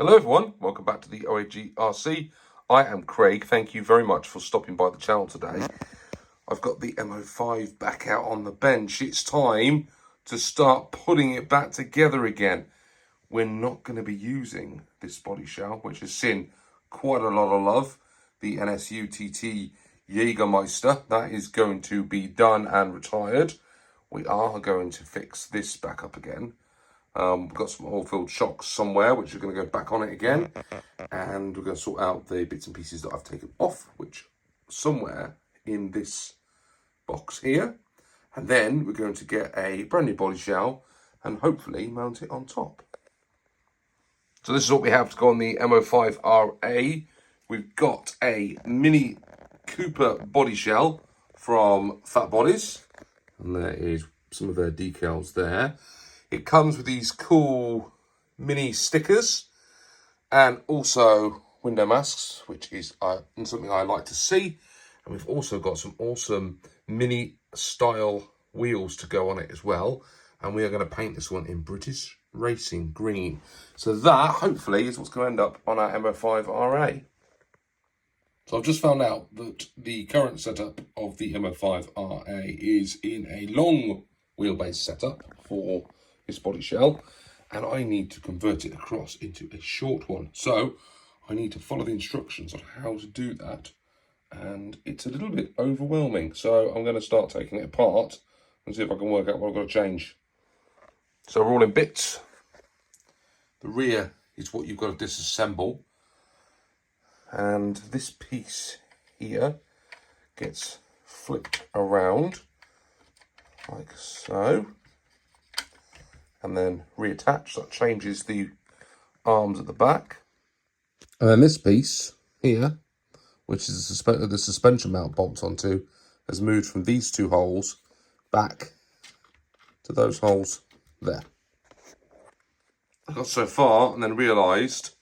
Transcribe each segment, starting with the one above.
Hello everyone, welcome back to the OAG-RC. I am Craig, thank you very much for stopping by the channel today. I've got the M05 back out on the bench. It's time to start putting it back together again. We're not going to be using this body shell, which has seen quite a lot of love. The NSU TT Jägermeister, that is going to be done and retired. We are going to fix this back up again. We've got some oil-filled shocks somewhere, which are going to go back on it again. And we're going to sort out the bits and pieces that I've taken off, which somewhere in this box here. And then we're going to get a brand new body shell and hopefully mount it on top. So this is what we have to go on the M05RA. We've got a Mini Cooper body shell from Fat Bodies. And there is some of their decals there. It comes with these cool mini stickers and also window masks, which is something I like to see. And we've also got some awesome mini style wheels to go on it as well. And we are going to paint this one in British Racing Green. So that, hopefully, is what's going to end up on our M05RA. So I've just found out that the current setup of the M05RA is in a long wheelbase setup for this body shell, and I need to convert it across into a short one. So I need to follow the instructions on how to do that, and it's a little bit overwhelming. So I'm going to start taking it apart and see if I can work out what I've got to change. So we're all in bits. The rear is what you've got to disassemble, and this piece here gets flipped around like so, and then reattach. That changes the arms at the back. And then this piece here, which is the suspension mount bolts onto, has moved from these two holes back to those holes there. I got so far and then realised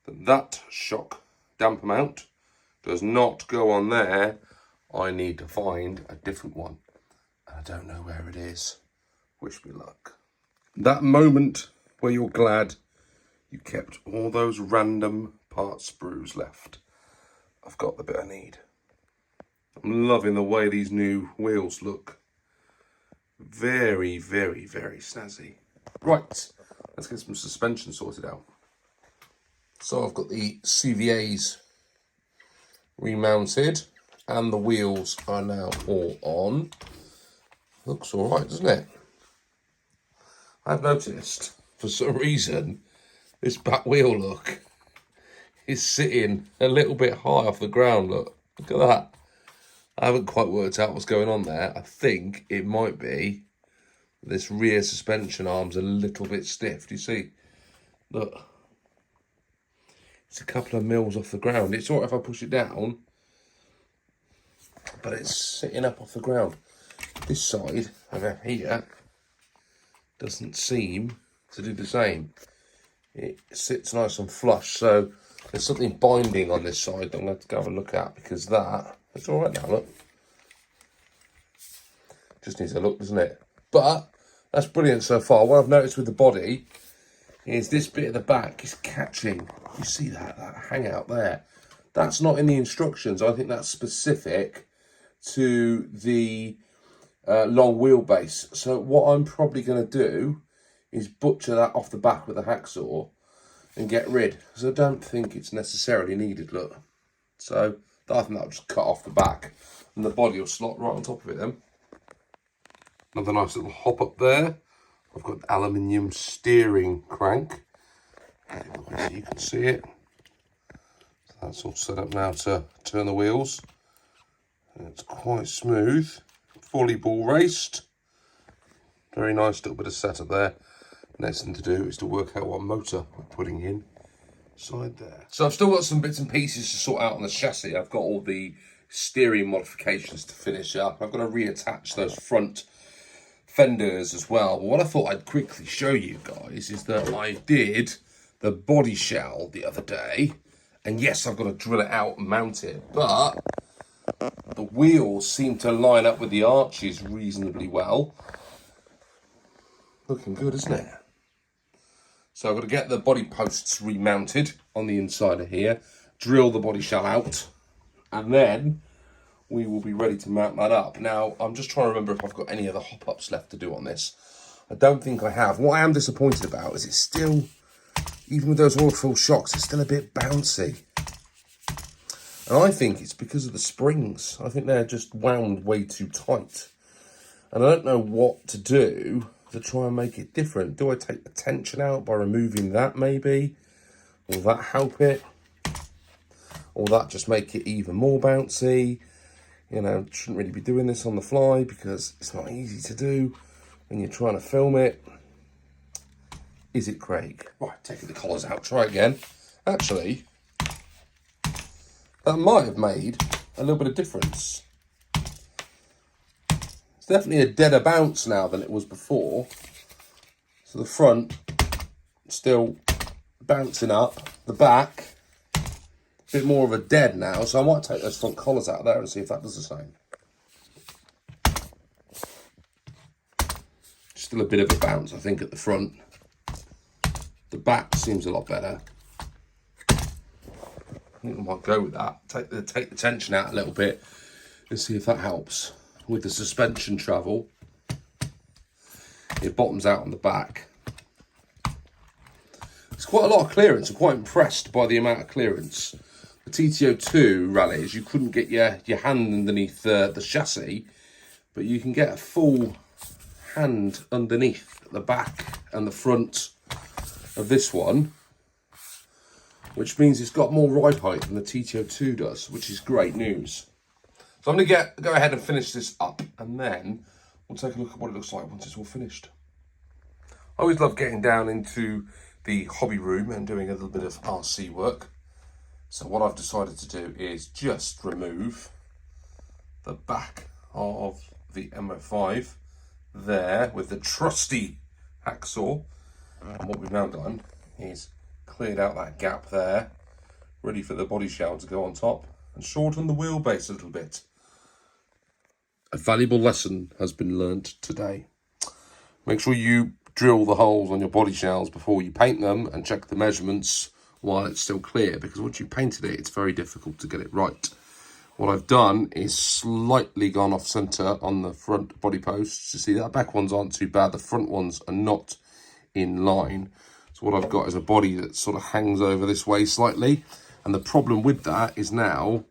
that that shock damper mount does not go on there. I need to find a different one. I don't know where it is. Wish me luck. That moment where you're glad you kept all those random part sprues left. I've got the bit I need. I'm loving the way these new wheels look. Very, very, very snazzy. Right, let's get some suspension sorted out. So I've got the CVAs remounted and the wheels are now all on. Looks all right, doesn't it? I've noticed, for some reason, this back wheel, look, is sitting a little bit high off the ground, look at that. I haven't quite worked out what's going on there. I think it might be this rear suspension arm's a little bit stiff. Do you see? Look, it's a couple of mils off the ground. It's all right if I push it down, but it's sitting up off the ground. This side over here doesn't seem to do the same. It sits nice and flush, so there's something binding on this side that I'm going to have to go have a look at, because it's all right now, look. Just needs a look, doesn't it? But that's brilliant so far. What I've noticed with the body is this bit at the back is catching. You see that hangout there? That's not in the instructions. I think that's specific to the long wheelbase. So what I'm probably going to do is butcher that off the back with a hacksaw and get rid, because I don't think it's necessarily needed, look. So I think that'll just cut off the back and the body will slot right on top of it then. Another nice little hop up there. I've got aluminium steering crank. You can see it. So that's all set up now to turn the wheels. And it's quite smooth. Fully ball raced. Very nice little bit of setup there. Next thing to do is to work out what motor we're putting in inside there. So I've still got some bits and pieces to sort out on the chassis. I've got all the steering modifications to finish up. I've got to reattach those front fenders as well. But what I thought I'd quickly show you guys is that I did the body shell the other day. And yes, I've got to drill it out and mount it, but the wheels seem to line up with the arches reasonably well. Looking good, isn't it? So I've got to get the body posts remounted on the inside of here, drill the body shell out, and then we will be ready to mount that up. Now, I'm just trying to remember if I've got any other hop-ups left to do on this. I don't think I have. What I am disappointed about is it's still, even with those oil-filled shocks, it's still a bit bouncy. And I think it's because of the springs. I think they're just wound way too tight. And I don't know what to do to try and make it different. Do I take the tension out by removing that maybe? Will that help it? Or will that just make it even more bouncy? You know, shouldn't really be doing this on the fly because it's not easy to do when you're trying to film it. Is it, Craig? Right, taking the collars out, try again. Actually, that might have made a little bit of difference. It's definitely a deader bounce now than it was before. So the front, still bouncing up. The back, a bit more of a dead now. So I might take those front collars out there and see if that does the same. Still a bit of a bounce, I think, at the front. The back seems a lot better. I think I might go with that. Take the tension out a little bit and see if that helps. With the suspension travel, it bottoms out on the back. It's quite a lot of clearance. I'm quite impressed by the amount of clearance. The TTO2 rallies, you couldn't get your hand underneath the chassis, but you can get a full hand underneath the back and the front of this one, which means it's got more ride height than the TTO2 does, which is great news. So I'm going to go ahead and finish this up, and then we'll take a look at what it looks like once it's all finished. I always love getting down into the hobby room and doing a little bit of RC work. So what I've decided to do is just remove the back of the M05 there with the trusty hacksaw. And what we've now done is cleared out that gap there, ready for the body shell to go on top and shorten the wheelbase a little bit. A valuable lesson has been learnt today. Make sure you drill the holes on your body shells before you paint them and check the measurements while it's still clear, because once you've painted it, it's very difficult to get it right. What I've done is slightly gone off centre on the front body posts. You see, that back ones aren't too bad. The front ones are not in line. So what I've got is a body that sort of hangs over this way slightly. And the problem with that is now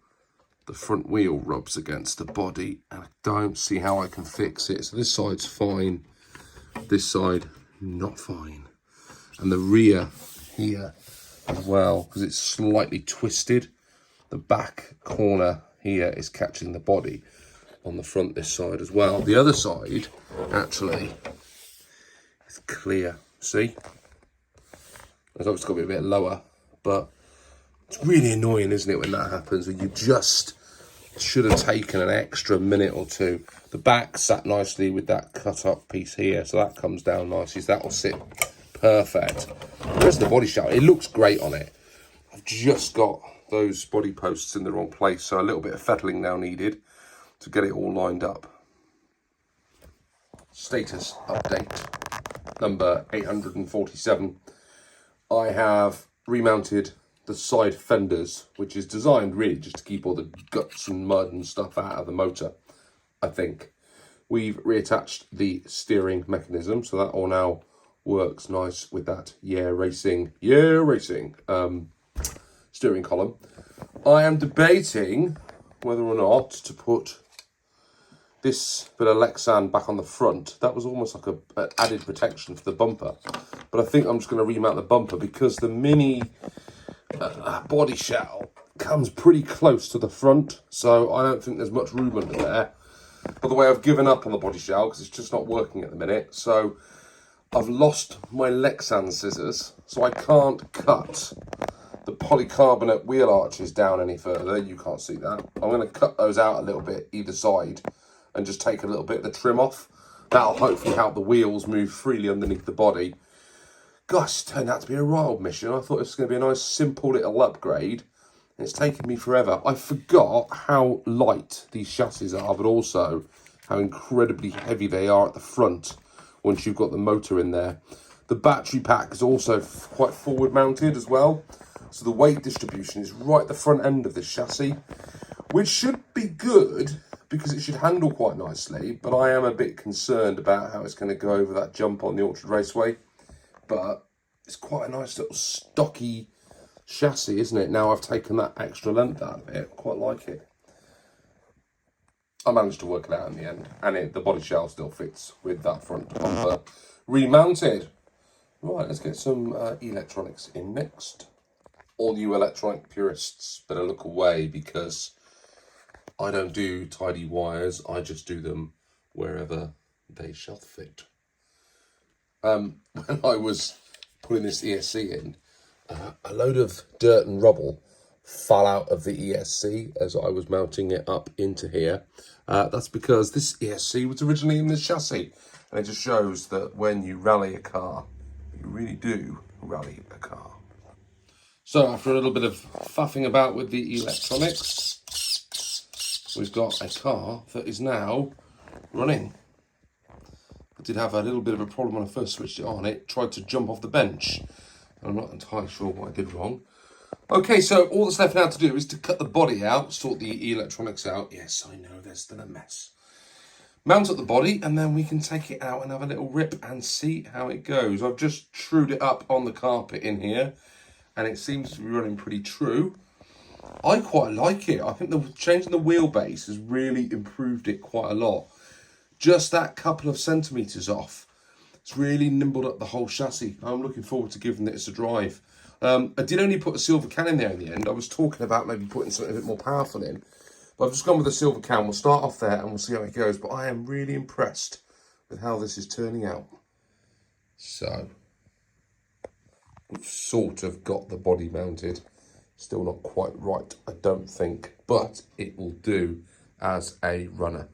the front wheel rubs against the body and I don't see how I can fix it. So this side's fine, this side not fine. And the rear here as well, because it's slightly twisted. The back corner here is catching the body on the front this side as well. The other side actually is clear, see? It's obviously got to be a bit lower, but it's really annoying, isn't it, when that happens, when you just should have taken an extra minute or two. The back sat nicely with that cut up piece here, so that comes down nicely, so that will sit perfect. There's the body shell. It looks great on it. I've just got those body posts in the wrong place, so a little bit of fettling now needed to get it all lined up. Status update number 847. I have remounted the side fenders, which is designed really just to keep all the guts and mud and stuff out of the motor, I think. We've reattached the steering mechanism, so that all now works nice with that racing steering column. I am debating whether or not to put this bit of Lexan back on the front. That was almost like an added protection for the bumper. But I think I'm just going to remount the bumper because the mini body shell comes pretty close to the front. So I don't think there's much room under there. By the way, I've given up on the body shell because it's just not working at the minute. So I've lost my Lexan scissors. So I can't cut the polycarbonate wheel arches down any further. You can't see that. I'm going to cut those out a little bit either side and just take a little bit of the trim off. That'll hopefully help the wheels move freely underneath the body. Gosh, it turned out to be a wild mission. I thought it was going to be a nice simple little upgrade. It's taken me forever. I forgot how light these chassis are, but also how incredibly heavy they are at the front once you've got the motor in there. The battery pack is also quite forward mounted as well. So the weight distribution is right at the front end of this chassis, which should be good because it should handle quite nicely. But I am a bit concerned about how it's going to go over that jump on the Orchard Raceway. But it's quite a nice little stocky chassis, isn't it? Now I've taken that extra length out of it. Quite like it. I managed to work it out in the end, and the body shell still fits with that front bumper remounted. Right, let's get some electronics in next. All you electronic purists better look away, because I don't do tidy wires. I just do them wherever they shall fit. When I was putting this ESC in, a load of dirt and rubble fell out of the ESC as I was mounting it up into here. That's because this ESC was originally in this chassis, and it just shows that when you rally a car, you really do rally a car. So after a little bit of faffing about with the electronics, we've got a car that is now running. I did have a little bit of a problem when I first switched it on. It tried to jump off the bench. I'm not entirely sure what I did wrong. Okay, so all that's left now to do is to cut the body out, sort the electronics out. Yes, I know, there's still a mess. Mount up the body, and then we can take it out and have a little rip and see how it goes. I've just trued it up on the carpet in here, and it seems to be running pretty true. I quite like it. I think changing the wheelbase has really improved it quite a lot. Just that couple of centimetres off, it's really nimbled up the whole chassis. I'm looking forward to giving this a drive. I did only put a silver can in there in the end. I was talking about maybe putting something a bit more powerful in, but I've just gone with the silver can. We'll start off there and we'll see how it goes. But I am really impressed with how this is turning out. So we've sort of got the body mounted. Still not quite right, I don't think, but it will do as a runner.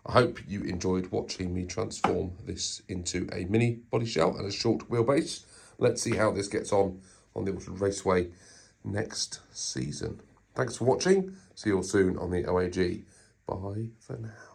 I hope you enjoyed watching me transform this into a mini body shell and a short wheelbase. Let's see how this gets on the Orchard Raceway next season. Thanks for watching. See you all soon on the OAG. Bye for now.